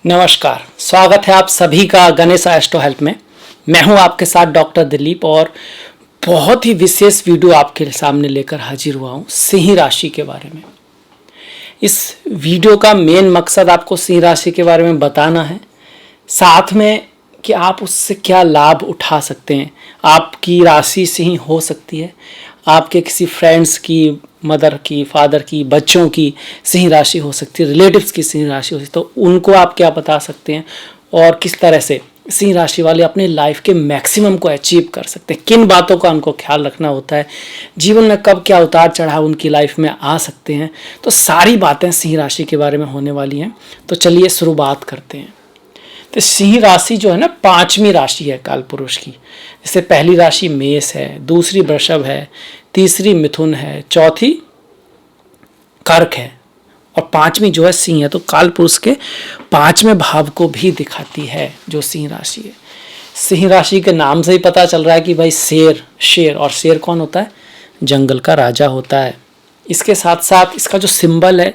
नमस्कार, स्वागत है आप सभी का गणेश एस्ट्रो हेल्प में। मैं हूं आपके साथ डॉक्टर दिलीप और बहुत ही विशेष वीडियो आपके सामने लेकर हाजिर हुआ हूं सिंह राशि के बारे में। इस वीडियो का मेन मकसद आपको सिंह राशि के बारे में बताना है, साथ में कि आप उससे क्या लाभ उठा सकते हैं। आपकी राशि सिंह हो सकती है, आपके किसी फ्रेंड्स की, मदर की, फादर की, बच्चों की सिंह राशि हो सकती है, रिलेटिव्स की सिंह राशि हो सकती है। तो उनको आप क्या बता सकते हैं और किस तरह से सिंह राशि वाले अपने लाइफ के मैक्सिमम को अचीव कर सकते हैं, किन बातों का उनको ख्याल रखना होता है, जीवन में कब क्या उतार चढ़ाव उनकी लाइफ में आ सकते हैं। तो सारी बातें सिंह राशि के बारे में होने वाली हैं। तो चलिए शुरुआत करते हैं। तो सिंह राशि जो है ना, पांचवी राशि है काल पुरुष की। जैसे पहली राशि मेष है, दूसरी वृषभ है, तीसरी मिथुन है, चौथी कर्क है और पांचवी जो है सिंह है। तो काल पुरुष के पांचवें भाव को भी दिखाती है जो सिंह राशि है। सिंह राशि के नाम से ही पता चल रहा है कि भाई शेर, और शेर कौन होता है? जंगल का राजा होता है। इसके साथ साथ इसका जो सिंबल है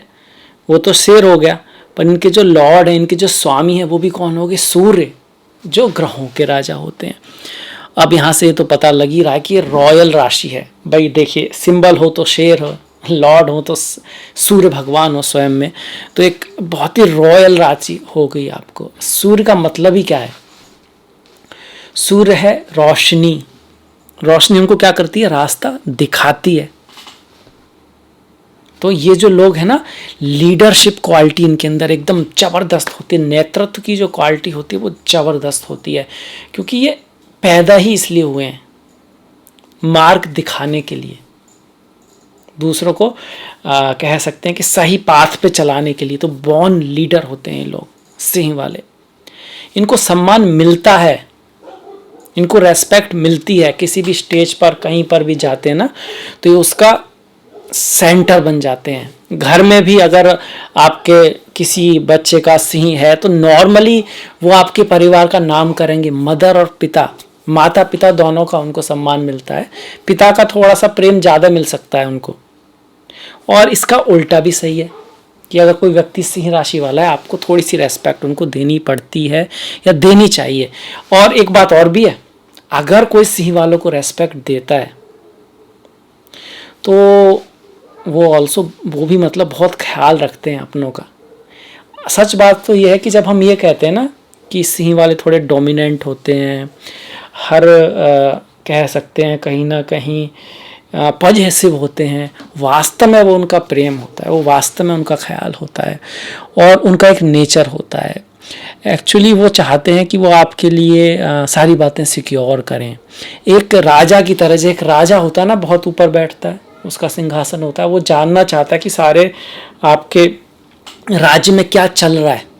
वो तो शेर हो गया, पर इनके जो लॉर्ड हैं, इनके जो स्वामी हैं, वो भी कौन हो गए? सूर्य, जो ग्रहों के राजा होते हैं। अब यहाँ से तो पता लग ही रहा है कि ये रॉयल राशि है। भाई देखिए, सिंबल हो तो शेर हो, लॉर्ड हो तो सूर्य भगवान हो स्वयं में, तो एक बहुत ही रॉयल राशि हो गई आपको। सूर्य का मतलब ही क्या है? सूर्य है रोशनी। रोशनी हमको क्या करती है? रास्ता दिखाती है। तो ये जो लोग हैं ना, लीडरशिप क्वालिटी इनके अंदर एकदम जबरदस्त होती है। नेतृत्व की जो क्वालिटी होती है वो जबरदस्त होती है, क्योंकि ये पैदा ही इसलिए हुए हैं, मार्ग दिखाने के लिए, दूसरों को कह सकते हैं कि सही पाथ पे चलाने के लिए। तो बॉर्न लीडर होते हैं ये लोग, सिंह वाले। इनको सम्मान मिलता है, इनको रेस्पेक्ट मिलती है। किसी भी स्टेज पर कहीं पर भी जाते हैं ना, तो ये उसका सेंटर बन जाते हैं। घर में भी अगर आपके किसी बच्चे का सिंह है तो नॉर्मली वो आपके परिवार का नाम करेंगे। मदर और पिता, माता पिता दोनों का उनको सम्मान मिलता है। पिता का थोड़ा सा प्रेम ज़्यादा मिल सकता है उनको। और इसका उल्टा भी सही है कि अगर कोई व्यक्ति सिंह राशि वाला है, आपको थोड़ी सी रेस्पेक्ट उनको देनी पड़ती है या देनी चाहिए। और एक बात और भी है, अगर कोई सिंह वालों को रेस्पेक्ट देता है तो वो भी मतलब बहुत ख्याल रखते हैं अपनों का। सच बात तो ये है कि जब हम ये कहते हैं ना कि सिंह वाले थोड़े डोमिनेंट होते हैं, हर कह सकते हैं कहीं ना कहीं पॉजिटिव होते हैं, वास्तव में वो उनका प्रेम होता है, वो वास्तव में उनका ख्याल होता है और उनका एक नेचर होता है। एक्चुअली वो चाहते हैं कि वो आपके लिए सारी बातें सिक्योर करें। एक राजा की तरह, जो एक राजा होता है ना, बहुत ऊपर बैठता है, उसका सिंहासन होता है, वो जानना चाहता है कि सारे आपके राज्य में क्या चल रहा है,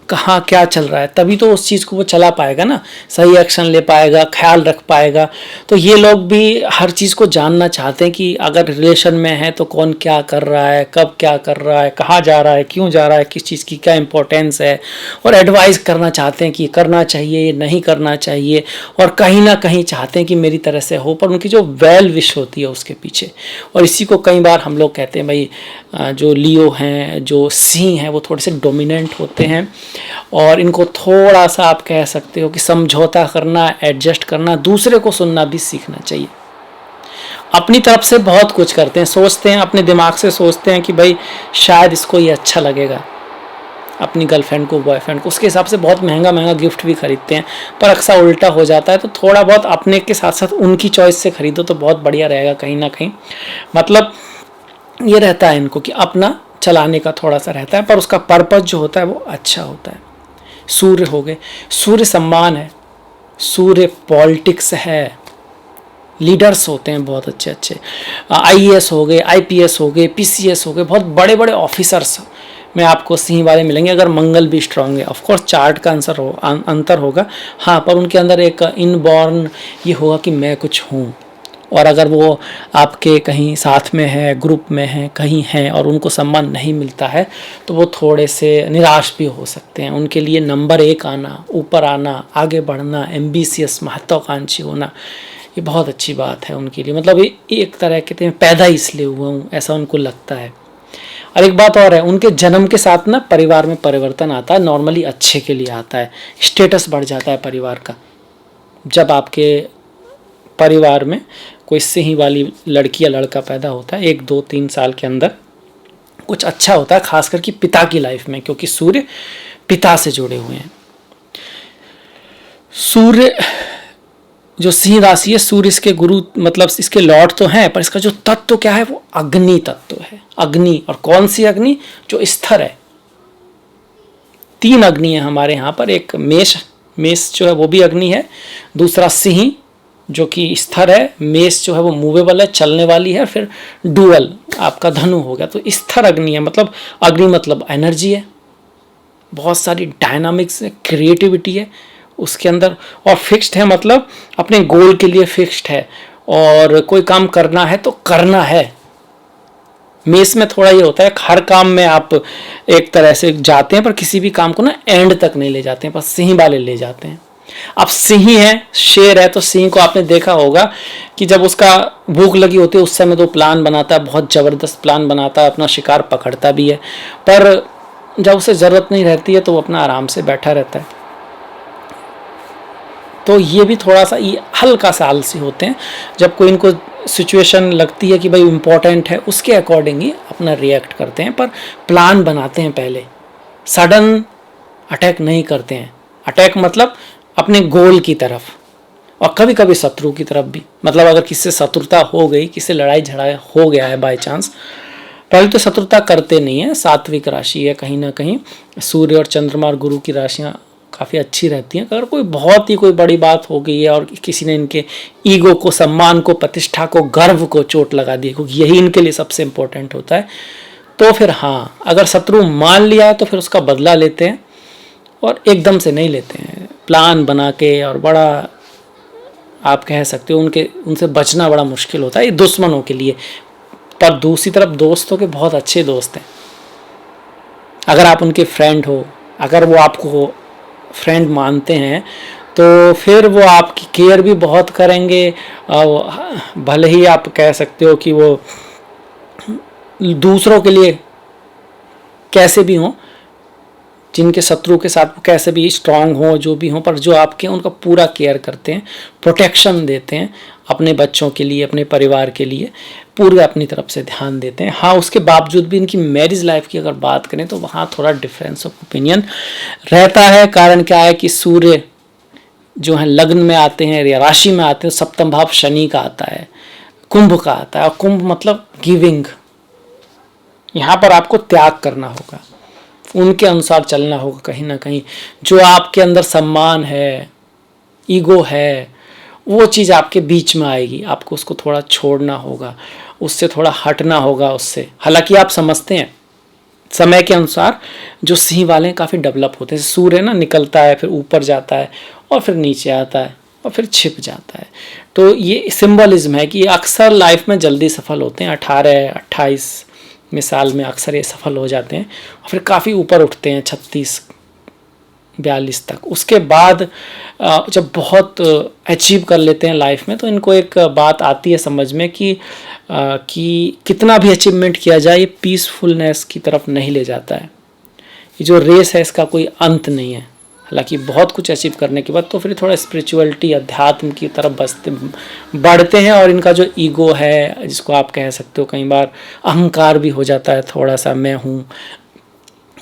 कहाँ क्या चल रहा है, तभी तो उस चीज़ को वो चला पाएगा ना, सही एक्शन ले पाएगा, ख्याल रख पाएगा। तो ये लोग भी हर चीज़ को जानना चाहते हैं कि अगर रिलेशन में है तो कौन क्या कर रहा है, कब क्या कर रहा है, कहाँ जा रहा है, क्यों जा रहा है, किस चीज़ की क्या इंपॉर्टेंस है, और एडवाइस करना चाहते हैं कि करना चाहिए, ये नहीं करना चाहिए, और कहीं ना कहीं चाहते हैं कि मेरी तरह से हो, पर उनकी जो वेल विश होती है उसके पीछे। और इसी को कई बार हम लोग कहते हैं भाई, जो लियो हैं, जो सिंह हैं, वो थोड़े से डोमिनेंट होते हैं और इनको थोड़ा सा आप कह सकते हो कि समझौता करना, एडजस्ट करना, दूसरे को सुनना भी सीखना चाहिए। अपनी तरफ से बहुत कुछ करते हैं, सोचते हैं, अपने दिमाग से सोचते हैं कि भाई शायद इसको ये अच्छा लगेगा, अपनी गर्लफ्रेंड को, बॉयफ्रेंड को, उसके हिसाब से बहुत महंगा महंगा गिफ्ट भी खरीदते हैं, पर अक्सर उल्टा हो जाता है। तो थोड़ा बहुत अपने के साथ साथ उनकी चॉइस से खरीदो तो बहुत बढ़िया रहेगा कहीं ना कहीं। मतलब ये रहता है इनको कि अपना चलाने का थोड़ा सा रहता है, पर उसका पर्पस जो होता है वो अच्छा होता है। सूर्य हो गए, सूर्य सम्मान है, सूर्य पॉलिटिक्स है, लीडर्स होते हैं बहुत अच्छे अच्छे। आईएएस हो गए, आईपीएस हो गए, पीसीएस हो गए, बहुत बड़े बड़े ऑफिसर्स में आपको सिंह वाले मिलेंगे, अगर मंगल भी स्ट्रांग है। ऑफ कोर्स चार्ट का अंतर होगा, हाँ, पर उनके अंदर एक इनबॉर्न ये होगा कि मैं कुछ हूँ। और अगर वो आपके कहीं साथ में है, ग्रुप में है, कहीं हैं और उनको सम्मान नहीं मिलता है, तो वो थोड़े से निराश भी हो सकते हैं। उनके लिए नंबर 1 आना, ऊपर आना, आगे बढ़ना, एम्बिशियस, महत्वाकांक्षी होना, ये बहुत अच्छी बात है उनके लिए। मतलब ये एक तरह कहते हैं पैदा इसलिए हुआ हूँ, ऐसा उनको लगता है। और एक बात और है, उनके जन्म के साथ ना परिवार में परिवर्तन आता है, नॉर्मली अच्छे के लिए आता है, स्टेटस बढ़ जाता है परिवार का। जब आपके परिवार में कोई सिंह वाली लड़की या लड़का पैदा होता है 1 2 3 साल के अंदर कुछ अच्छा होता है, खास करके पिता की लाइफ में, क्योंकि सूर्य पिता से जुड़े हुए हैं। सूर्य जो सिंह राशि है, सूर्य इसके गुरु मतलब इसके लॉर्ड तो हैं, पर इसका जो तत्व क्या है वो अग्नि तत्व है। अग्नि, और कौन सी अग्नि? जो स्थिर है। 3 अग्नि है हमारे यहाँ पर, एक मेष, मेष जो है वो भी अग्नि है, दूसरा सिंह जो कि स्थिर है, मेष जो है वो मूवेबल है, चलने वाली है, फिर डुअल आपका धनु हो गया। तो स्थिर अग्नि है, मतलब अग्नि मतलब एनर्जी है, बहुत सारी डायनामिक्स है, क्रिएटिविटी है उसके अंदर, और फिक्स्ड है मतलब अपने गोल के लिए फिक्स्ड है, और कोई काम करना है तो करना है। मेष में थोड़ा ये होता है, हर काम में आप एक तरह से जाते हैं पर किसी भी काम को ना एंड तक नहीं ले जाते हैं, बस सिंह वाले ले जाते हैं। अब सिंह है, शेर है, तो सिंह को आपने देखा होगा कि जब उसका भूख लगी होती है उस समय तो प्लान बनाता है, बहुत ज़बरदस्त प्लान बनाता है, अपना शिकार पकड़ता भी है, पर जब उसे ज़रूरत नहीं रहती है तो वो अपना आराम से बैठा रहता है। तो ये भी थोड़ा सा ये हल्का सा आलसी होते हैं। जब कोई इनको सिचुएशन लगती है कि भाई इम्पोर्टेंट है, उसके अकॉर्डिंग ही अपना रिएक्ट करते हैं, पर प्लान बनाते हैं पहले, सडन अटैक नहीं करते हैं। अटैक मतलब अपने गोल की तरफ, और कभी कभी शत्रु की तरफ भी, मतलब अगर किससे शत्रुता हो गई, किससे लड़ाई झगड़ा हो गया है बाय चांस, पहले तो शत्रुता करते नहीं है। सात्विक राशि है, कहीं ना कहीं सूर्य और चंद्रमा और गुरु की राशियाँ काफ़ी अच्छी रहती हैं। अगर कोई बहुत ही कोई बड़ी बात हो गई है और किसी ने इनके ईगो को, सम्मान को, प्रतिष्ठा को, गर्व को चोट लगा दी, क्योंकि यही इनके लिए सबसे इम्पोर्टेंट होता है, तो फिर हाँ, अगर शत्रु मान लिया है तो फिर उसका बदला लेते हैं, और एकदम से नहीं लेते हैं, प्लान बना के, और बड़ा आप कह सकते हो उनसे बचना बड़ा मुश्किल होता है, ये दुश्मनों के लिए। पर दूसरी तरफ दोस्तों के बहुत अच्छे दोस्त हैं, अगर आप उनके फ्रेंड हो, अगर वो आपको फ्रेंड मानते हैं तो फिर वो आपकी केयर भी बहुत करेंगे। भले ही आप कह सकते हो कि वो दूसरों के लिए कैसे भी हों, जिनके शत्रु के साथ वो कैसे भी स्ट्रांग हो, जो भी हो, पर जो आपके उनका पूरा केयर करते हैं, प्रोटेक्शन देते हैं, अपने बच्चों के लिए, अपने परिवार के लिए पूरे अपनी तरफ से ध्यान देते हैं। हाँ, उसके बावजूद भी इनकी मैरिज लाइफ की अगर बात करें तो वहाँ थोड़ा डिफरेंस ऑफ ओपिनियन रहता है। कारण क्या है कि सूर्य जो है लग्न में आते हैं या राशि में आते हैं, सप्तम भाव शनि का आता है, कुंभ का आता है, और कुंभ मतलब गिविंग। यहाँ पर आपको त्याग करना होगा, उनके अनुसार चलना होगा। कहीं ना कहीं जो आपके अंदर सम्मान है, ईगो है, वो चीज़ आपके बीच में आएगी, आपको उसको थोड़ा छोड़ना होगा, उससे थोड़ा हटना होगा उससे। हालांकि आप समझते हैं समय के अनुसार जो सिंह वाले हैं काफ़ी डेवलप होते हैं। सूर्य ना निकलता है, फिर ऊपर जाता है, और फिर नीचे आता है, और फिर छिप जाता है। तो ये सिंबलिज्म है कि अक्सर लाइफ में जल्दी सफल होते हैं, 18-28 में साल में अक्सर ये सफल हो जाते हैं, और फिर काफ़ी ऊपर उठते हैं 36-42 तक। उसके बाद जब बहुत अचीव कर लेते हैं लाइफ में, तो इनको एक बात आती है समझ में कि कितना भी अचीवमेंट किया जाए, ये पीसफुलनेस की तरफ नहीं ले जाता है। ये जो रेस है इसका कोई अंत नहीं है। हालांकि बहुत कुछ अचीव करने के बाद तो फिर थोड़ा स्पिरिचुअलिटी, अध्यात्म की तरफ बढ़ते हैं, और इनका जो ईगो है, जिसको आप कह सकते हो कई बार अहंकार भी हो जाता है, थोड़ा सा मैं हूँ,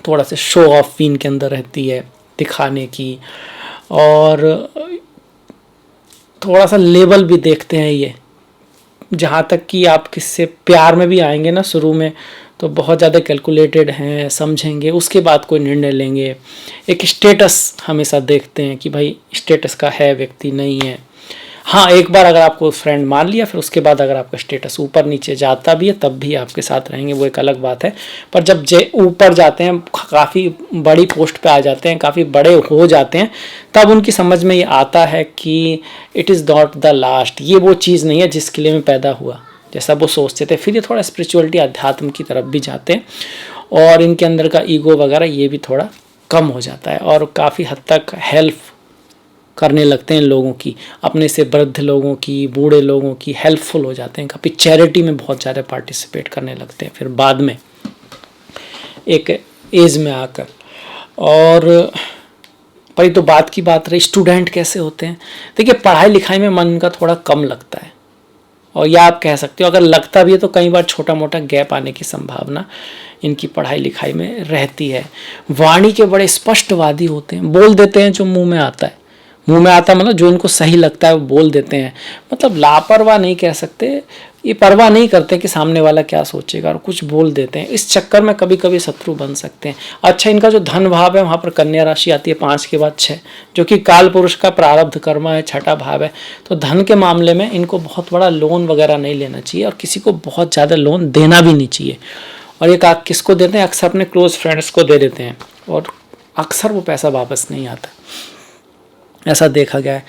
थोड़ा सा शो ऑफ भी इनके अंदर रहती है, दिखाने की, और थोड़ा सा लेवल भी देखते हैं ये। जहाँ तक कि आप किससे प्यार में भी आएंगे ना शुरू में, तो बहुत ज़्यादा कैलकुलेटेड हैं, समझेंगे, उसके बाद कोई निर्णय लेंगे। एक स्टेटस हमेशा देखते हैं कि भाई स्टेटस का है व्यक्ति, नहीं है। हाँ, एक बार अगर आपको फ्रेंड मान लिया, फिर उसके बाद अगर आपका स्टेटस ऊपर नीचे जाता भी है तब भी आपके साथ रहेंगे, वो एक अलग बात है। पर जब ऊपर जाते हैं, काफ़ी बड़ी पोस्ट पे आ जाते हैं, काफ़ी बड़े हो जाते हैं, तब उनकी समझ में ये आता है कि it is not the last, ये वो चीज़ नहीं है जिसके लिए मैं पैदा हुआ, जैसा वो सोचते थे। फिर ये थोड़ा स्पिरिचुअलिटी, अध्यात्म की तरफ भी जाते हैं, और इनके अंदर का ईगो वगैरह ये भी थोड़ा कम हो जाता है, और काफ़ी हद तक हेल्प करने लगते हैं लोगों की, अपने से वृद्ध लोगों की, बूढ़े लोगों की हेल्पफुल हो जाते हैं, काफ़ी चैरिटी में बहुत ज़्यादा पार्टिसिपेट करने लगते हैं फिर बाद में। एक एज में आकर। और पर ये तो बात की बात रही, स्टूडेंट कैसे होते हैं। देखिए पढ़ाई लिखाई में मन इनका थोड़ा कम लगता है, और या आप कह सकते हो अगर लगता भी है तो कई बार छोटा मोटा गैप आने की संभावना इनकी पढ़ाई लिखाई में रहती है। वाणी के बड़े स्पष्टवादी होते हैं, बोल देते हैं जो मुंह में आता है। मुंह में आता मतलब जो इनको सही लगता है वो बोल देते हैं, मतलब लापरवाह नहीं कह सकते, ये परवाह नहीं करते कि सामने वाला क्या सोचेगा और कुछ बोल देते हैं। इस चक्कर में कभी कभी शत्रु बन सकते हैं। अच्छा, इनका जो धन भाव है वहाँ पर कन्या राशि आती है 5 के बाद 6, जो कि काल पुरुष का प्रारब्ध कर्म है, छठा भाव है। तो धन के मामले में इनको बहुत बड़ा लोन वगैरह नहीं लेना चाहिए और किसी को बहुत ज़्यादा लोन देना भी नहीं चाहिए। और ये किसको देते हैं, अक्सर अपने क्लोज फ्रेंड्स को दे देते हैं और अक्सर वो पैसा वापस नहीं आता, ऐसा देखा गया है।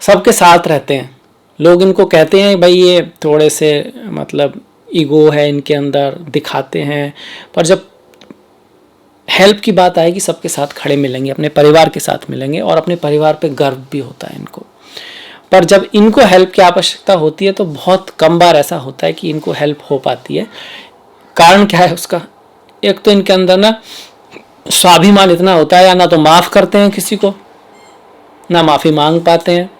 सबके साथ रहते हैं लोग, इनको कहते हैं भाई ये थोड़े से मतलब ईगो है इनके अंदर, दिखाते हैं, पर जब हेल्प की बात आएगी सबके साथ खड़े मिलेंगे, अपने परिवार के साथ मिलेंगे और अपने परिवार पे गर्व भी होता है इनको। पर जब इनको हेल्प की आवश्यकता होती है तो बहुत कम बार ऐसा होता है कि इनको हेल्प हो पाती है। कारण क्या है उसका, एक तो इनके अंदर ना स्वाभिमान इतना होता है, या ना तो माफ़ करते हैं किसी को, ना माफ़ी मांग पाते हैं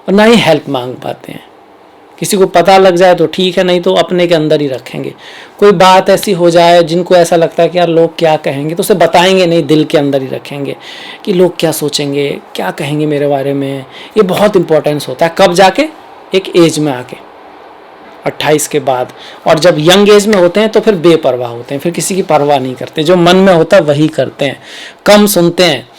और ना ही हेल्प मांग पाते हैं। किसी को पता लग जाए तो ठीक है, नहीं तो अपने के अंदर ही रखेंगे। कोई बात ऐसी हो जाए जिनको ऐसा लगता है कि यार लोग क्या कहेंगे, तो उसे बताएंगे नहीं, दिल के अंदर ही रखेंगे कि लोग क्या सोचेंगे, क्या कहेंगे मेरे बारे में। ये बहुत इंपॉर्टेंस होता है कब जाके, एक एज में आके 28 के बाद। और जब यंग एज में होते हैं तो फिर बेपरवाह होते हैं, फिर किसी की परवाह नहीं करते, जो मन में होता है वही करते हैं, कम सुनते हैं।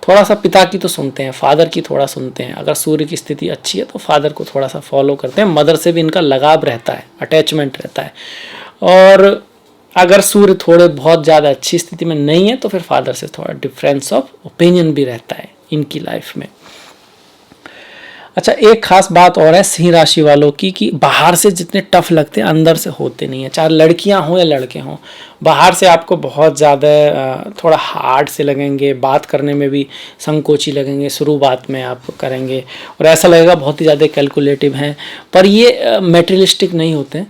थोड़ा सा पिता की तो सुनते हैं, फादर की थोड़ा सुनते हैं। अगर सूर्य की स्थिति अच्छी है तो फादर को थोड़ा सा फॉलो करते हैं। मदर से भी इनका लगाव रहता है, अटैचमेंट रहता है। और अगर सूर्य थोड़े बहुत ज़्यादा अच्छी स्थिति में नहीं है तो फिर फादर से थोड़ा डिफरेंस ऑफ ओपिनियन भी रहता है इनकी लाइफ में। अच्छा, एक खास बात और है सिंह राशि वालों की कि बाहर से जितने टफ लगते हैं अंदर से होते नहीं हैं, चाहे लड़कियां हों या लड़के हों। बाहर से आपको बहुत ज़्यादा थोड़ा हार्ड से लगेंगे, बात करने में भी संकोची लगेंगे, शुरुआत में आप करेंगे और ऐसा लगेगा बहुत ही ज़्यादा कैलकुलेटिव हैं। पर ये मेटेरियलिस्टिक नहीं होते,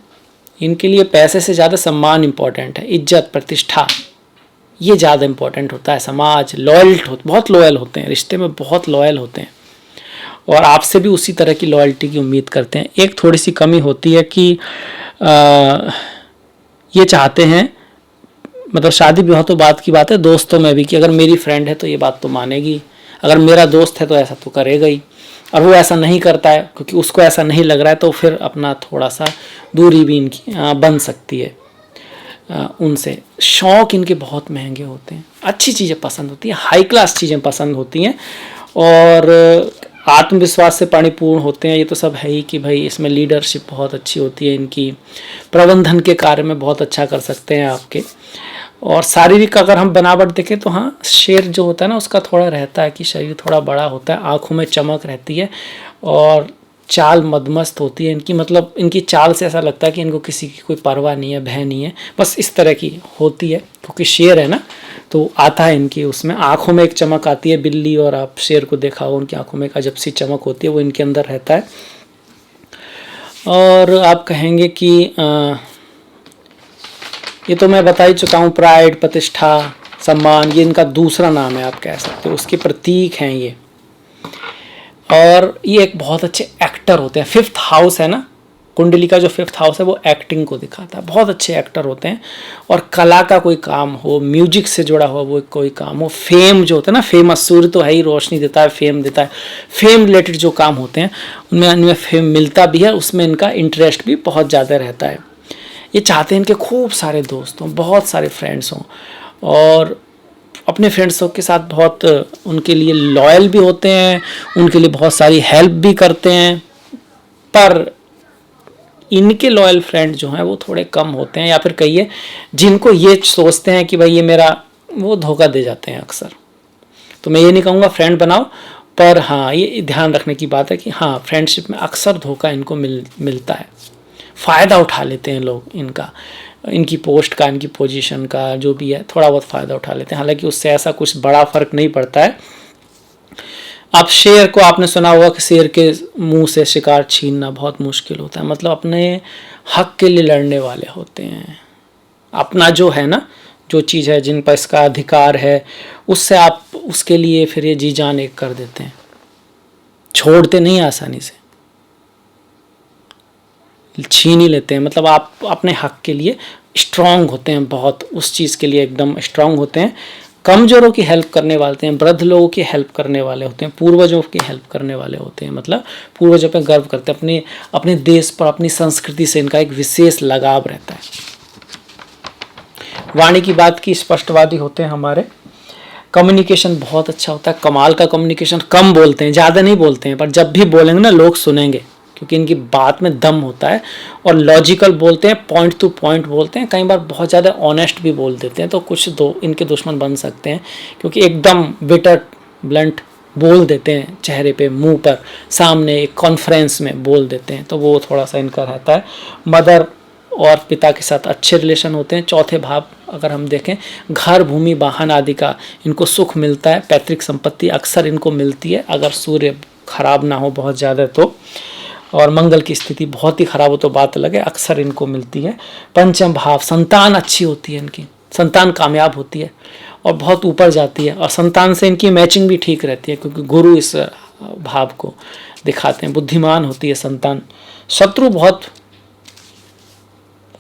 इनके लिए पैसे से ज़्यादा सम्मान इम्पॉर्टेंट है, इज्जत प्रतिष्ठा ये ज़्यादा इम्पॉर्टेंट होता है। समाज बहुत लॉयल होते हैं, रिश्ते में बहुत लॉयल होते हैं और आपसे भी उसी तरह की लॉयल्टी की उम्मीद करते हैं। एक थोड़ी सी कमी होती है कि ये चाहते हैं, मतलब शादी विवाह तो बात की बात है, दोस्तों में भी, कि अगर मेरी फ्रेंड है तो ये बात तो मानेगी, अगर मेरा दोस्त है तो ऐसा तो करेगा ही। और वो ऐसा नहीं करता है क्योंकि उसको ऐसा नहीं लग रहा है, तो फिर अपना थोड़ा सा दूरी भी इनकी बन सकती है उनसे। शौक़ इनके बहुत महंगे होते हैं, अच्छी चीज़ें पसंद होती हैं, हाई क्लास चीज़ें पसंद होती हैं और आत्मविश्वास से परिपूर्ण होते हैं। ये तो सब है ही कि भाई इसमें लीडरशिप बहुत अच्छी होती है इनकी, प्रबंधन के कार्य में बहुत अच्छा कर सकते हैं आपके। और शारीरिक अगर हम बनावट देखें तो हाँ, शेर जो होता है ना उसका थोड़ा रहता है कि शरीर थोड़ा बड़ा होता है, आँखों में चमक रहती है और चाल मदमस्त होती है इनकी, मतलब इनकी चाल से ऐसा लगता है कि इनको किसी की कोई परवाह नहीं है, भय नहीं है, बस इस तरह की होती है। क्योंकि शेर है ना तो आता है इनकी, उसमें आँखों में एक चमक आती है। बिल्ली और आप शेर को देखा हो, उनकी आँखों में एक अजब सी चमक होती है, वो इनके अंदर रहता है। और आप कहेंगे कि ये तो मैं बता ही चुका हूँ, प्राइड, प्रतिष्ठा, सम्मान, ये इनका दूसरा नाम है, आप कह सकते हो, उसके प्रतीक हैं ये। और ये एक बहुत अच्छे एक्टर होते हैं। 5th हाउस है ना कुंडली का, जो 5th हाउस है वो एक्टिंग को दिखाता है, बहुत अच्छे एक्टर होते हैं। और कला का कोई काम हो, म्यूजिक से जुड़ा हुआ वो कोई काम हो, फेम जो होता है ना, फेमस, सूर्य तो है ही, रोशनी देता है, फेम देता है, फेम रिलेटेड जो काम होते हैं उनमें फेम मिलता भी है, उसमें इनका इंटरेस्ट भी बहुत ज़्यादा रहता है। ये चाहते हैं इनके खूब सारे दोस्त हों, बहुत सारे फ्रेंड्स हों और अपने फ्रेंड्सों के साथ बहुत उनके लिए लॉयल भी होते हैं, उनके लिए बहुत सारी हेल्प भी करते हैं। पर इनके लॉयल फ्रेंड जो हैं वो थोड़े कम होते हैं, या फिर कहिए जिनको ये सोचते हैं कि भाई ये मेरा, वो धोखा दे जाते हैं अक्सर। तो मैं ये नहीं कहूँगा फ्रेंड बनाओ, पर हाँ ये ध्यान रखने की बात है कि हाँ फ्रेंडशिप में अक्सर धोखा इनको मिलता है, फ़ायदा उठा लेते हैं लोग इनका, इनकी पोस्ट का, इनकी पोजीशन का, जो भी है थोड़ा बहुत फ़ायदा उठा लेते हैं। हालांकि उससे ऐसा कुछ बड़ा फ़र्क नहीं पड़ता है। अब शेर को आपने सुना होगा कि शेर के मुंह से शिकार छीनना बहुत मुश्किल होता है, मतलब अपने हक के लिए लड़ने वाले होते हैं, अपना जो है ना, जो चीज़ है जिन पर इसका अधिकार है, उससे आप उसके लिए फिर ये जी जान एक कर देते हैं, छोड़ते नहीं आसानी से, छीन ही लेते हैं। मतलब आप अपने हक के लिए स्ट्रांग होते हैं, बहुत उस चीज़ के लिए एकदम स्ट्रांग होते हैं। कमजोरों की हेल्प करने वाले हैं, वृद्ध लोगों की हेल्प करने वाले होते हैं, पूर्वजों की हेल्प करने वाले होते हैं। मतलब पूर्वजों पे गर्व करते हैं, अपने देश पर, अपनी संस्कृति से इनका एक विशेष लगाव रहता है। वाणी की बात की स्पष्टवादी होते हैं हमारे। कम्युनिकेशन बहुत अच्छा होता है, कमाल का कम्युनिकेशन। कम बोलते हैं, ज़्यादा नहीं बोलते हैं, पर जब भी बोलेंगे ना लोग सुनेंगे, क्योंकि इनकी बात में दम होता है। और लॉजिकल बोलते हैं, पॉइंट टू पॉइंट बोलते हैं, कई बार बहुत ज़्यादा ऑनेस्ट भी बोल देते हैं, तो कुछ इनके दुश्मन बन सकते हैं, क्योंकि एकदम बिटर ब्लंट बोल देते हैं, चेहरे पे, मुंह पर, सामने एक कॉन्फ्रेंस में बोल देते हैं, तो वो थोड़ा सा इनका रहता है। मदर और पिता के साथ अच्छे रिलेशन होते हैं। चौथे भाव अगर हम देखें, घर, भूमि, वाहन आदि का इनको सुख मिलता है, पैतृक संपत्ति अक्सर इनको मिलती है, अगर सूर्य खराब ना हो बहुत ज़्यादा तो, और मंगल की स्थिति बहुत ही खराब हो तो बात अलग है, अक्सर इनको मिलती है। पंचम भाव, संतान अच्छी होती है इनकी, संतान कामयाब होती है और बहुत ऊपर जाती है, और संतान से इनकी मैचिंग भी ठीक रहती है, क्योंकि गुरु इस भाव को दिखाते हैं। बुद्धिमान होती है संतान। शत्रु बहुत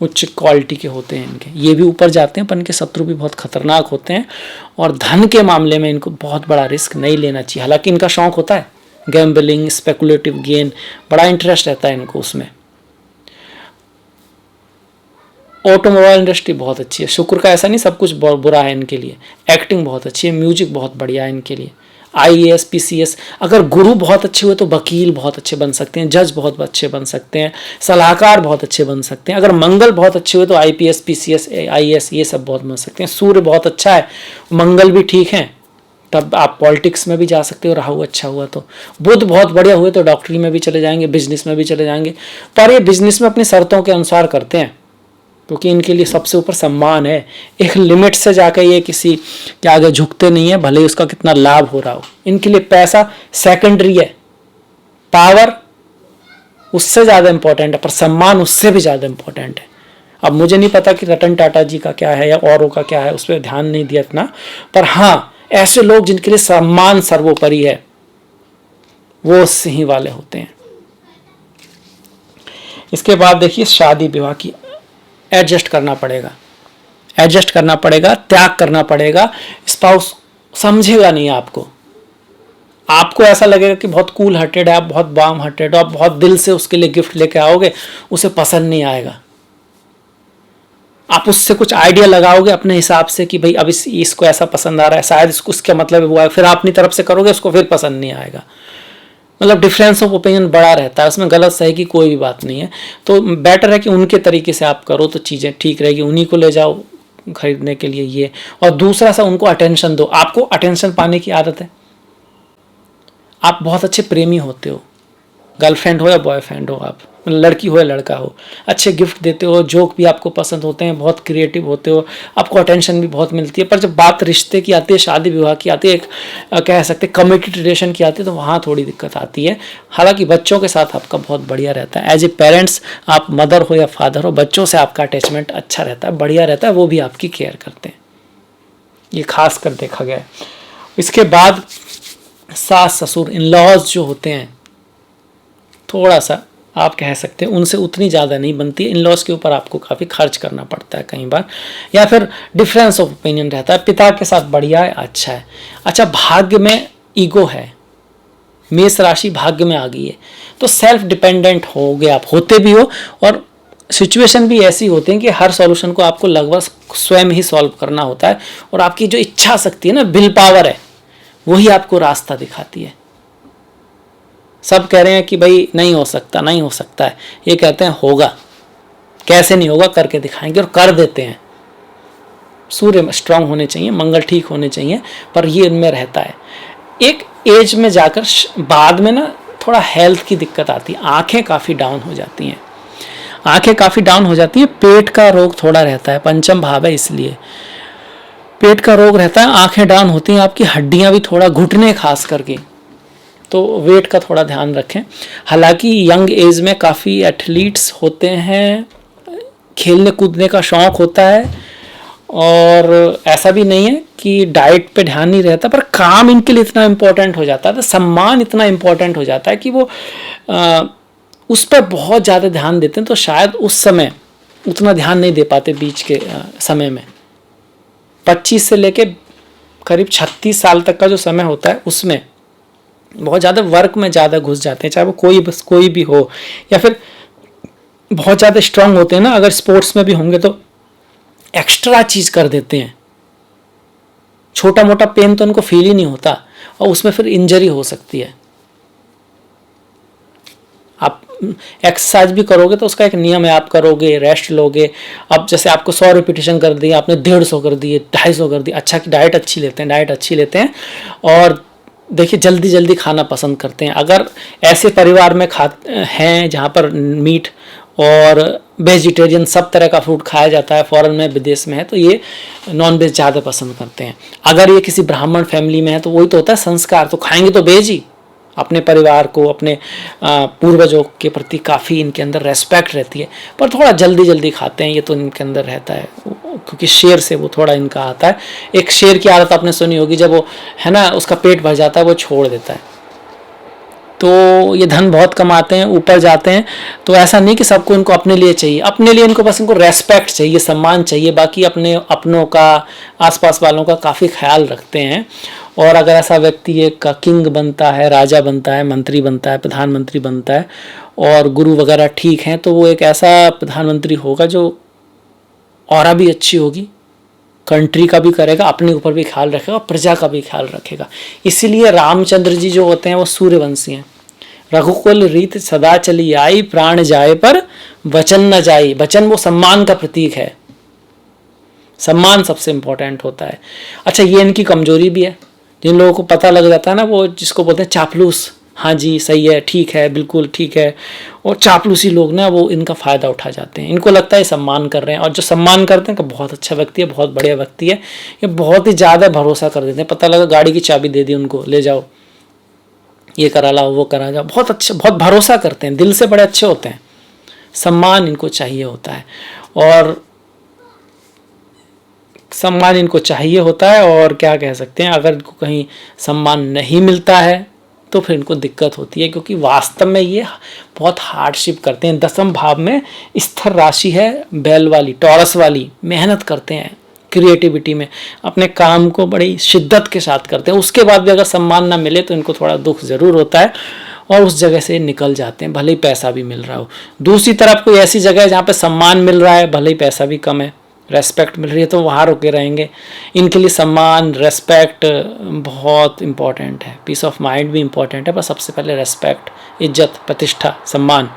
उच्च क्वालिटी के होते हैं इनके, ये भी ऊपर जाते हैं पर इनके शत्रु भी बहुत खतरनाक होते हैं। और धन के मामले में इनको बहुत बड़ा रिस्क नहीं लेना चाहिए, हालांकि इनका शौक होता है गैम्बलिंग, स्पेकुलेटिव गेन, बड़ा इंटरेस्ट रहता है इनको उसमें। ऑटोमोबाइल इंडस्ट्री बहुत अच्छी है, शुक्र का ऐसा नहीं सब कुछ बुरा है इनके लिए। एक्टिंग बहुत अच्छी है, म्यूजिक बहुत बढ़िया है इनके लिए। IAS, PCS, अगर गुरु बहुत अच्छे हुए तो वकील बहुत अच्छे बन सकते हैं, जज बहुत अच्छे बन सकते हैं, सलाहकार बहुत अच्छे बन सकते हैं। अगर मंगल बहुत अच्छे हुए तो IPS, PCS, IAS ये सब बहुत बन सकते हैं। सूर्य बहुत अच्छा है, मंगल भी ठीक है, तब आप पॉलिटिक्स में भी जा सकते हो, राहु अच्छा हुआ तो। बुध बहुत बढ़िया हुए तो डॉक्टरी में भी चले जाएंगे, बिजनेस में भी चले जाएंगे, पर ये बिजनेस में अपनी शर्तों के अनुसार करते हैं, क्योंकि इनके लिए सबसे ऊपर सम्मान है। एक लिमिट से जाकर ये किसी के आगे झुकते नहीं है, भले ही उसका कितना लाभ हो रहा हो। इनके लिए पैसा सेकेंडरी है, पावर उससे ज़्यादा इंपॉर्टेंट है, पर सम्मान उससे भी ज़्यादा इंपॉर्टेंट है। अब मुझे नहीं पता कि रतन टाटा जी का क्या है या औरों का क्या है, उस पर ध्यान नहीं दिया इतना, पर हाँ ऐसे लोग जिनके लिए सम्मान सर्वोपरि है वो सिंह वाले होते हैं। इसके बाद देखिए शादी विवाह की, एडजस्ट करना पड़ेगा, एडजस्ट करना पड़ेगा, त्याग करना पड़ेगा। स्पाउस समझेगा नहीं आपको, आपको ऐसा लगेगा कि बहुत कूल हार्टेड है, आप बहुत वार्म हार्टेड हो, आप बहुत दिल से उसके लिए गिफ्ट लेके आओगे, उसे पसंद नहीं आएगा। आप उससे कुछ आइडिया लगाओगे अपने हिसाब से कि भाई अब इसको ऐसा पसंद आ रहा है, शायद इसको उसका मतलब वो है, फिर आप अपनी तरफ से करोगे, उसको फिर पसंद नहीं आएगा। मतलब डिफरेंस ऑफ ओपिनियन बड़ा रहता है, उसमें गलत सही की कोई भी बात नहीं है। तो बेटर है कि उनके तरीके से आप करो तो चीज़ें ठीक रहेगी, उन्हीं को ले जाओ खरीदने के लिए ये। और दूसरा सा उनको अटेंशन दो, आपको अटेंशन पाने की आदत है, आप बहुत अच्छे प्रेमी होते हो, गर्लफ्रेंड हो या बॉयफ्रेंड हो, आप लड़की हो या लड़का हो, अच्छे गिफ्ट देते हो, जोक भी आपको पसंद होते हैं, बहुत क्रिएटिव होते हो, आपको अटेंशन भी बहुत मिलती है। पर जब बात रिश्ते की आती है, शादी विवाह की आती है, एक कह सकते हैं कमिटेड रिलेशन की आती है, तो वहाँ थोड़ी दिक्कत आती है। हालांकि बच्चों के साथ आपका बहुत बढ़िया रहता है, एज ए पेरेंट्स, आप मदर हो या फादर हो, बच्चों से आपका अटैचमेंट अच्छा रहता है, बढ़िया रहता है, वो भी आपकी केयर करते हैं, ये खास कर देखा गया है। इसके बाद सास ससुर, इन लॉज जो होते हैं, थोड़ा सा आप कह सकते हैं उनसे उतनी ज़्यादा नहीं बनती है, इन लॉज के ऊपर आपको काफ़ी खर्च करना पड़ता है कई बार, या फिर डिफरेंस ऑफ ओपिनियन रहता है। पिता के साथ बढ़िया है, अच्छा है। अच्छा, भाग्य में ईगो है, मेष राशि भाग्य में आ गई है, तो सेल्फ डिपेंडेंट हो गए आप, होते भी हो, और सिचुएशन भी ऐसी होती है कि हर सॉल्यूशन को आपको लगभग स्वयं ही सॉल्व करना होता है, और आपकी जो इच्छा शक्ति है ना, विल पावर है, वही आपको रास्ता दिखाती है। सब कह रहे हैं कि भाई नहीं हो सकता, नहीं हो सकता है, ये कहते हैं होगा, कैसे नहीं होगा, करके दिखाएंगे, और कर देते हैं। सूर्य स्ट्रांग होने चाहिए, मंगल ठीक होने चाहिए, पर ये इनमें रहता है। एक एज में जाकर बाद में ना थोड़ा हेल्थ की दिक्कत आती है, आंखें काफ़ी डाउन हो जाती हैं, आंखें काफ़ी डाउन हो जाती है, पेट का रोग थोड़ा रहता है, पंचम भाव है इसलिए पेट का रोग रहता है, आंखें डाउन होती हैं, आपकी हड्डियां भी थोड़ा, घुटने खास करके, तो वेट का थोड़ा ध्यान रखें। हालांकि यंग एज में काफ़ी एथलीट्स होते हैं, खेलने कूदने का शौक होता है, और ऐसा भी नहीं है कि डाइट पे ध्यान नहीं रहता, पर काम इनके लिए इतना इम्पोर्टेंट हो जाता है, तो सम्मान इतना इम्पोर्टेंट हो जाता है कि वो उस पर बहुत ज़्यादा ध्यान देते हैं। तो शायद उस समय उतना ध्यान नहीं दे पाते बीच के समय में। 25 से लेके करीब 36 साल तक का जो समय होता है उसमें बहुत ज़्यादा वर्क में ज़्यादा घुस जाते हैं, चाहे वो कोई भी हो, या फिर बहुत ज़्यादा स्ट्रांग होते हैं ना, अगर स्पोर्ट्स में भी होंगे तो एक्स्ट्रा चीज़ कर देते हैं। छोटा मोटा पेन तो उनको फील ही नहीं होता, और उसमें फिर इंजरी हो सकती है। आप एक्सरसाइज भी करोगे तो उसका एक नियम है, आप करोगे, रेस्ट लोगे। अब जैसे आपको 100 रिपीटेशन कर दिए, आपने 150 कर दिए, 250 कर दिए। अच्छा कि डाइट अच्छी लेते हैं, और देखिए जल्दी जल्दी खाना पसंद करते हैं। अगर ऐसे परिवार में हैं जहाँ पर मीट और वेजिटेरियन सब तरह का फूड खाया जाता है, फॉरेन में विदेश में है, तो ये नॉन वेज ज़्यादा पसंद करते हैं। अगर ये किसी ब्राह्मण फैमिली में है तो वही तो होता है संस्कार, तो खाएंगे तो वेज ही। अपने परिवार को, अपने पूर्वजों के प्रति काफ़ी इनके अंदर रेस्पेक्ट रहती है, पर थोड़ा जल्दी जल्दी खाते हैं, ये तो इनके अंदर रहता है, क्योंकि शेर से वो थोड़ा इनका आता है। एक शेर की आदत आपने सुनी होगी, जब वो है ना उसका पेट भर जाता है वो छोड़ देता है। तो ये धन बहुत कमाते हैं, ऊपर जाते हैं, तो ऐसा नहीं कि सबको इनको अपने लिए चाहिए, अपने लिए इनको बस इनको रेस्पेक्ट चाहिए, सम्मान चाहिए, बाकी अपनों का, आसपास वालों का काफ़ी ख्याल रखते हैं। और अगर ऐसा व्यक्ति एक किंग बनता है, राजा बनता है, मंत्री बनता है, प्रधानमंत्री बनता है, और गुरु वगैरह ठीक हैं, तो वो एक ऐसा प्रधानमंत्री होगा जो ऑरा भी अच्छी होगी, कंट्री का भी करेगा, अपने ऊपर भी ख्याल रखेगा, प्रजा का भी ख्याल रखेगा। इसीलिए रामचंद्र जी जो होते हैं वो सूर्यवंशी हैं। रघुकुल रीत सदा चली आई, प्राण जाए पर वचन न जाए। वचन वो सम्मान का प्रतीक है, सम्मान सबसे इंपॉर्टेंट होता है। अच्छा, ये इनकी कमजोरी भी है। जिन लोगों को पता लग जाता है ना, वो जिसको बोलते हैं चापलूस, हाँ जी सही है, ठीक है, बिल्कुल ठीक है, और चापलूसी लोग ना वो इनका फ़ायदा उठा जाते हैं। इनको लगता है सम्मान कर रहे हैं, और जो सम्मान करते हैं कि बहुत अच्छा व्यक्ति है, बहुत बढ़िया व्यक्ति है, ये बहुत ही ज़्यादा भरोसा कर देते हैं। पता लगा गाड़ी की चाबी दे दी उनको, ले जाओ, ये करा लाओ, वो करा जाओ, बहुत अच्छा, बहुत भरोसा करते हैं, दिल से बड़े अच्छे होते हैं। सम्मान इनको चाहिए होता है, और सम्मान इनको चाहिए होता है। और क्या कह सकते हैं, अगर इनको कहीं सम्मान नहीं मिलता है तो फिर इनको दिक्कत होती है, क्योंकि वास्तव में ये बहुत हार्डशिप करते हैं। 10वें भाव में स्थिर राशि है, बैल वाली, टॉरस वाली, मेहनत करते हैं क्रिएटिविटी में, अपने काम को बड़ी शिद्दत के साथ करते हैं। उसके बाद भी अगर सम्मान ना मिले तो इनको थोड़ा दुख ज़रूर होता है, और उस जगह से निकल जाते हैं, भले ही पैसा भी मिल रहा हो। दूसरी तरफ कोई ऐसी जगह है जहाँ पे सम्मान मिल रहा है, भले ही पैसा भी कम है, रेस्पेक्ट मिल रही है, तो वहाँ रुके रहेंगे। इनके लिए सम्मान, रेस्पेक्ट बहुत इम्पॉर्टेंट है। पीस ऑफ माइंड भी इम्पॉर्टेंट है, पर सबसे पहले रेस्पेक्ट, इज्जत, प्रतिष्ठा, सम्मान।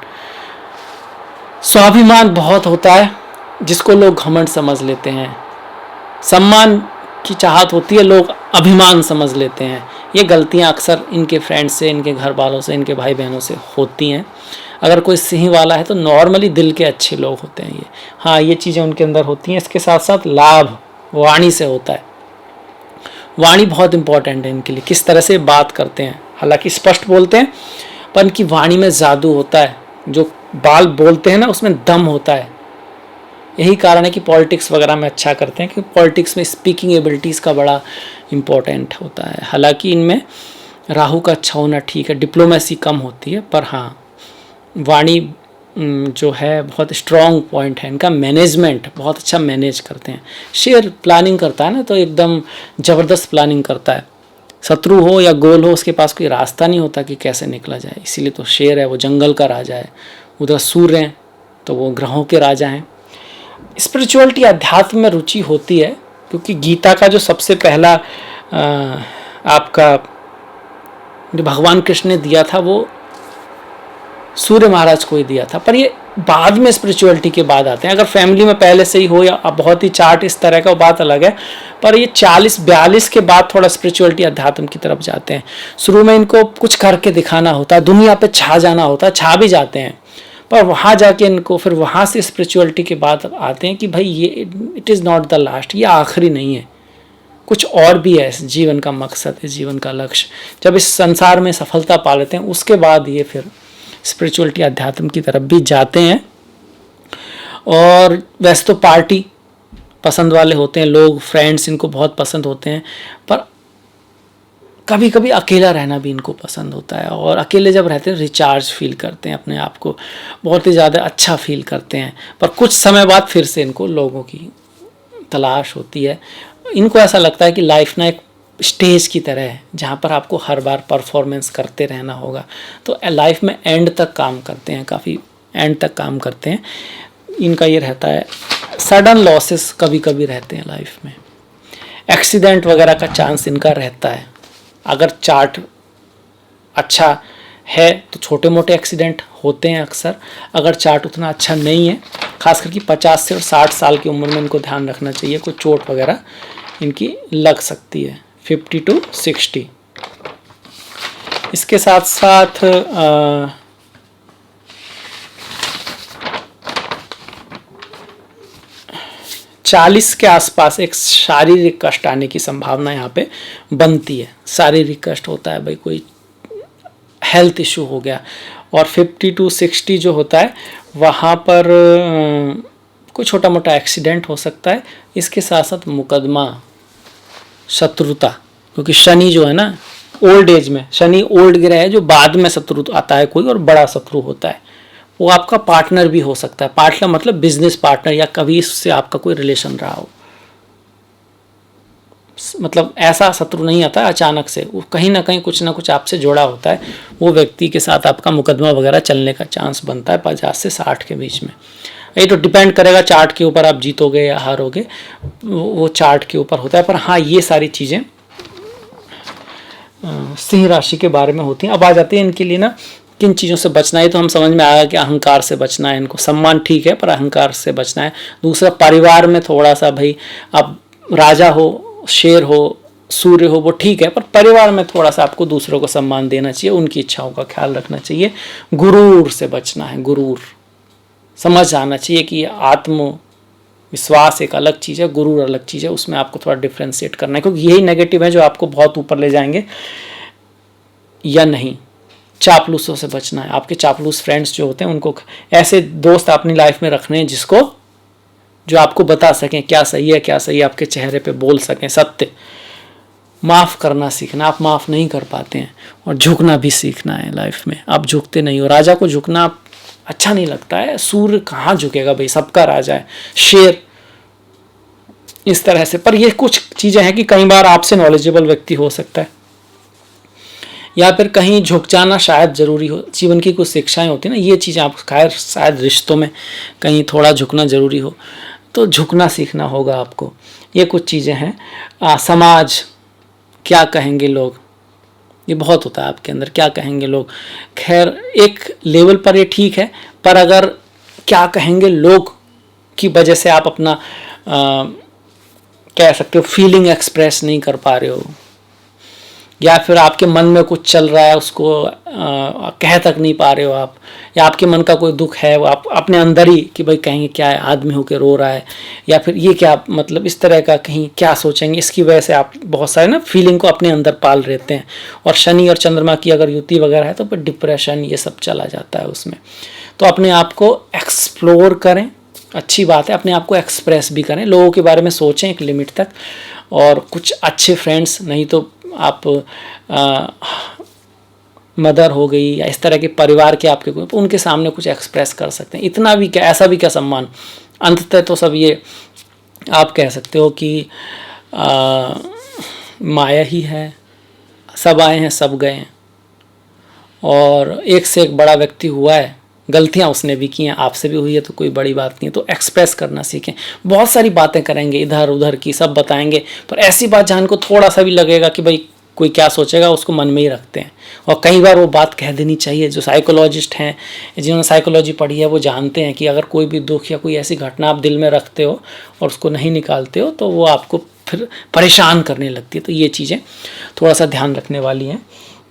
स्वाभिमान बहुत होता है, जिसको लोग घमंड समझ लेते हैं। सम्मान की चाहत होती है, लोग अभिमान समझ लेते हैं। ये गलतियाँ अक्सर इनके फ्रेंड्स से, इनके घर वालों से, इनके भाई बहनों से होती हैं। अगर कोई सिंह वाला है तो नॉर्मली दिल के अच्छे लोग होते हैं ये, हाँ ये चीज़ें उनके अंदर होती हैं। इसके साथ साथ लाभ वाणी से होता है। वाणी बहुत इंपॉर्टेंट है इनके लिए, किस तरह से बात करते हैं। हालांकि स्पष्ट बोलते हैं, पर इनकी वाणी में जादू होता है। जो बाल बोलते हैं ना, उसमें दम होता है। यही कारण है कि पॉलिटिक्स वगैरह में अच्छा करते हैं, क्योंकि पॉलिटिक्स में स्पीकिंग एबिलिटीज़ का बड़ा इम्पोर्टेंट होता है। हालांकि इनमें राहु का अच्छा होना ठीक है, डिप्लोमेसी कम होती है, पर हाँ वाणी जो है बहुत स्ट्रॉन्ग पॉइंट है इनका। मैनेजमेंट बहुत अच्छा मैनेज करते हैं। शेर प्लानिंग करता है ना, तो एकदम ज़बरदस्त प्लानिंग करता है। शत्रु हो या गोल हो, उसके पास कोई रास्ता नहीं होता कि कैसे निकला जाए। इसीलिए तो शेर है, वो जंगल का राजा है। उधर सूर्य हैं तो वो ग्रहों के राजा हैं। स्पिरिचुअलिटी, अध्यात्म में रुचि होती है, क्योंकि गीता का जो सबसे पहला आपका जो भगवान कृष्ण ने दिया था वो सूर्य महाराज को ही दिया था। पर ये बाद में स्पिरिचुअलिटी के बाद आते हैं। अगर फैमिली में पहले से ही हो या बहुत ही चार्ट इस तरह का, बात अलग है, पर ये 40-42 के बाद थोड़ा स्पिरिचुअलिटी, अध्यात्म की तरफ जाते हैं। शुरू में इनको कुछ करके दिखाना होता है, दुनिया पे छा जाना होता है, छा भी जाते हैं, पर वहाँ जाके इनको फिर वहाँ से स्पिरिचुअलिटी के बाद आते हैं कि भाई ये it is not the last, ये आखिरी नहीं है, कुछ और भी है इस जीवन का मकसद, इस जीवन का लक्ष्य। जब इस संसार में सफलता पा लेते हैं, उसके बाद ये फिर स्पिरिचुअलिटी, अध्यात्म की तरफ भी जाते हैं। और वैसे तो पार्टी पसंद वाले होते हैं लोग, फ्रेंड्स इनको बहुत पसंद होते हैं, पर कभी कभी अकेला रहना भी इनको पसंद होता है। और अकेले जब रहते हैं रिचार्ज फील करते हैं, अपने आप को बहुत ही ज़्यादा अच्छा फील करते हैं। पर कुछ समय बाद फिर से इनको लोगों की तलाश होती है। इनको ऐसा लगता है कि लाइफ ना एक स्टेज की तरह है जहाँ पर आपको हर बार परफॉर्मेंस करते रहना होगा। तो लाइफ में एंड तक काम करते हैं, काफ़ी एंड तक काम करते हैं। इनका ये रहता है। सडन लॉसेस कभी कभी रहते हैं लाइफ में, एक्सीडेंट वगैरह का चांस इनका रहता है। अगर चार्ट अच्छा है तो छोटे मोटे एक्सीडेंट होते हैं अक्सर। अगर चार्ट उतना अच्छा नहीं है, खास करके 50 से 60 साल की उम्र में इनको ध्यान रखना चाहिए, कोई चोट वगैरह इनकी लग सकती है। 50 to 60। इसके साथ साथ 40 के आसपास एक शारीरिक कष्ट आने की संभावना यहाँ पे बनती है। शारीरिक कष्ट होता है भाई, कोई हेल्थ इशू हो गया। और 50 to 60 जो होता है वहाँ पर कोई छोटा मोटा एक्सीडेंट हो सकता है। इसके साथ साथ मुकदमा, शत्रुता, क्योंकि शनि जो है ना ओल्ड एज में, शनि ओल्ड ग्रह है जो बाद में शत्रु आता है कोई, और बड़ा शत्रु होता है। वो आपका पार्टनर भी हो सकता है। पार्टनर मतलब बिजनेस पार्टनर, या कभी इससे आपका कोई रिलेशन रहा हो। मतलब ऐसा शत्रु नहीं आता अचानक से, वो कहीं ना कहीं कुछ ना कुछ आपसे जुड़ा होता है। वो व्यक्ति के साथ आपका मुकदमा वगैरह चलने का चांस बनता है 50 से 60 के बीच में। ये तो डिपेंड करेगा चार्ट के ऊपर, आप जीतोगे या हारोगे, वो चार्ट के ऊपर होता है। पर हाँ, ये सारी चीज़ें सिंह राशि के बारे में होती हैं। अब आ जाती है इनके लिए ना किन चीज़ों से बचना है। तो हम समझ में आया कि अहंकार से बचना है इनको। सम्मान ठीक है, पर अहंकार से बचना है। दूसरा, परिवार में थोड़ा सा भाई, आप राजा हो, शेर हो, सूर्य हो, वो ठीक है, पर परिवार में थोड़ा सा आपको दूसरों को सम्मान देना चाहिए, उनकी इच्छाओं का ख्याल रखना चाहिए। गुरूर से बचना है। गुरूर समझ आना चाहिए कि आत्म विश्वास एक अलग चीज़ है, गुरूर अलग चीज़ है। उसमें आपको थोड़ा डिफ्रेंशिएट करना है, क्योंकि यही नेगेटिव है जो आपको बहुत ऊपर ले जाएंगे या नहीं। चापलूसों से बचना है। आपके चापलूस फ्रेंड्स जो होते हैं, उनको ऐसे दोस्त अपनी लाइफ में रखने हैं जिसको, जो आपको बता सकें क्या सही है क्या सही है, आपके चेहरे पे बोल सकें सत्य। माफ़ करना सीखना। आप माफ़ नहीं कर पाते हैं। और झुकना भी सीखना है लाइफ में। आप झुकते नहीं हो। राजा को झुकना अच्छा नहीं लगता है। सूर्य कहाँ झुकेगा भाई, सबका राजा है। शेर इस तरह से। पर ये कुछ चीज़ें हैं कि कई बार आपसे नॉलेजेबल व्यक्ति हो सकता है, या फिर कहीं झुक जाना शायद ज़रूरी हो। जीवन की कुछ शिक्षाएं होती हैं ना, ये चीज़ें आप खैर शायद रिश्तों में कहीं थोड़ा झुकना ज़रूरी हो, तो झुकना सीखना होगा आपको। ये कुछ चीज़ें हैं। समाज क्या कहेंगे लोग, ये बहुत होता है आपके अंदर, क्या कहेंगे लोग। खैर एक लेवल पर ये ठीक है, पर अगर क्या कहेंगे लोग की वजह से आप अपना कह सकते हो फीलिंग एक्सप्रेस नहीं कर पा रहे हो, या फिर आपके मन में कुछ चल रहा है उसको कह तक नहीं पा रहे हो आप, या आपके मन का कोई दुख है वो आप अपने अंदर ही कि भाई कहेंगे क्या है, आदमी होकर रो रहा है, या फिर ये क्या, मतलब इस तरह का कहीं क्या सोचेंगे, इसकी वजह से आप बहुत सारे ना फीलिंग को अपने अंदर पाल रहते हैं। और शनि और चंद्रमा की अगर युति वगैरह है तो फिर डिप्रेशन ये सब चला जाता है उसमें। तो अपने आप को एक्सप्लोर करें, अच्छी बात है, अपने आप को एक्सप्रेस भी करें, लोगों के बारे में सोचें एक लिमिट तक। और कुछ अच्छे फ्रेंड्स, नहीं तो आप मदर हो गई या इस तरह के परिवार के आपके कोई, उनके सामने कुछ एक्सप्रेस कर सकते हैं। इतना भी क्या, ऐसा भी क्या सम्मान। अंततः तो सब ये आप कह सकते हो कि माया ही है, सब आए हैं सब गए हैं, और एक से एक बड़ा व्यक्ति हुआ है। गलतियां उसने भी की हैं, आपसे भी हुई है, तो कोई बड़ी बात नहीं है। तो एक्सप्रेस करना सीखें। बहुत सारी बातें करेंगे इधर उधर की, सब बताएंगे, पर ऐसी बात जहाँ को थोड़ा सा भी लगेगा कि भाई कोई क्या सोचेगा, उसको मन में ही रखते हैं। और कई बार वो बात कह देनी चाहिए। जो साइकोलॉजिस्ट हैं, जिन्होंने साइकोलॉजी पढ़ी है, वो जानते हैं कि अगर कोई भी दुख या कोई ऐसी घटना आप दिल में रखते हो और उसको नहीं निकालते हो, तो वो आपको फिर परेशान करने लगती है। तो ये चीज़ें थोड़ा सा ध्यान रखने वाली हैं।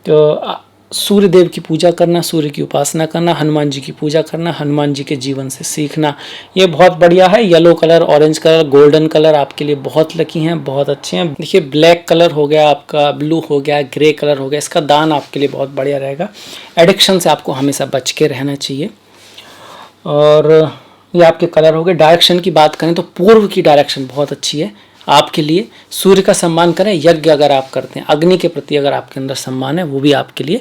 तो सूर्य देव की पूजा करना, सूर्य की उपासना करना, हनुमान जी की पूजा करना, हनुमान जी के जीवन से सीखना, ये बहुत बढ़िया है। Yellow colour, orange colour, golden colour आपके लिए बहुत लकी हैं, बहुत अच्छे हैं। देखिए ब्लैक कलर हो गया आपका, ब्लू हो गया, ग्रे कलर हो गया, इसका दान आपके लिए बहुत बढ़िया रहेगा। एडिक्शन से आपको हमेशा बच के रहना चाहिए। और ये आपके कलर हो गए। डायरेक्शन की बात करें तो पूर्व की डायरेक्शन बहुत अच्छी है आपके लिए। सूर्य का सम्मान करें, यज्ञ अगर आप करते हैं, अग्नि के प्रति अगर आपके अंदर सम्मान है, वो भी आपके लिए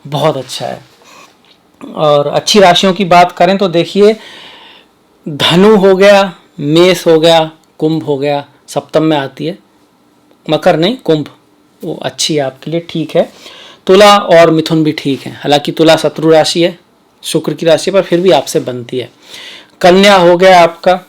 बहुत अच्छा है। और अच्छी राशियों की बात करें तो देखिए, धनु हो गया, मेष हो गया, कुंभ हो गया, सप्तम में आती है, मकर नहीं कुंभ, वो अच्छी है आपके लिए, ठीक है। तुला और मिथुन भी ठीक है, हालांकि तुला शत्रु राशि है, शुक्र की राशि, पर फिर भी आपसे बनती है। कन्या हो गया आपका,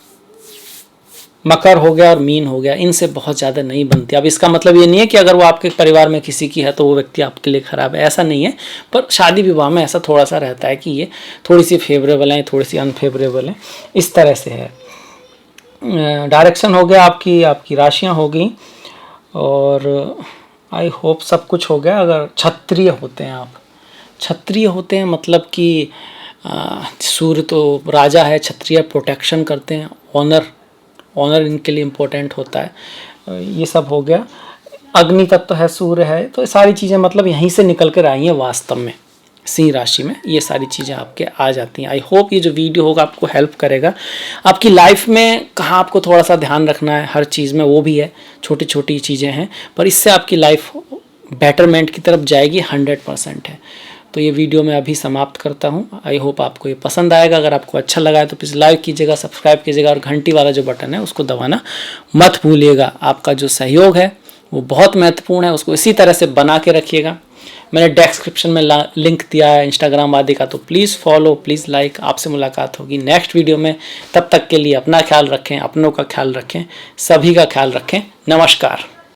मकर हो गया और मीन हो गया, इनसे बहुत ज़्यादा नहीं बनती। अब इसका मतलब ये नहीं है कि अगर वो आपके परिवार में किसी की है तो वो व्यक्ति आपके लिए खराब है, ऐसा नहीं है। पर शादी विवाह में ऐसा थोड़ा सा रहता है कि ये थोड़ी सी फेवरेबल है, थोड़ी सी अनफेवरेबल है, इस तरह से है। डायरेक्शन हो गया, आपकी राशियाँ हो गई, और आई होप सब कुछ हो गया। अगर क्षत्रिय होते हैं आप, क्षत्रिय होते हैं मतलब कि सूर्य तो राजा है, क्षत्रिय प्रोटेक्शन करते हैं, ऑनर इनके लिए इम्पोर्टेंट होता है। ये सब हो गया। अग्नि तत्व है, सूर्य है, तो ये सारी चीज़ें मतलब यहीं से निकल कर आई हैं वास्तव में। सिंह राशि में ये सारी चीज़ें आपके आ जाती हैं। आई होप ये जो वीडियो होगा आपको हेल्प करेगा। आपकी लाइफ में कहाँ आपको थोड़ा सा ध्यान रखना है हर चीज़ में, वो भी है, छोटी छोटी चीज़ें हैं, पर इससे आपकी लाइफ बेटरमेंट की तरफ जाएगी, 100% है। तो ये वीडियो मैं अभी समाप्त करता हूँ। आई होप आपको ये पसंद आएगा। अगर आपको अच्छा लगा है तो प्लीज़ लाइक कीजिएगा, सब्सक्राइब कीजिएगा, और घंटी वाला जो बटन है उसको दबाना मत भूलिएगा। आपका जो सहयोग है वो बहुत महत्वपूर्ण है, उसको इसी तरह से बना के रखिएगा। मैंने डिस्क्रिप्शन में लिंक दिया है इंस्टाग्राम आदि का, तो प्लीज़ फॉलो, प्लीज़ लाइक। आपसे मुलाकात होगी नेक्स्ट वीडियो में। तब तक के लिए अपना ख्याल रखें, अपनों का ख्याल रखें, सभी का ख्याल रखें। नमस्कार।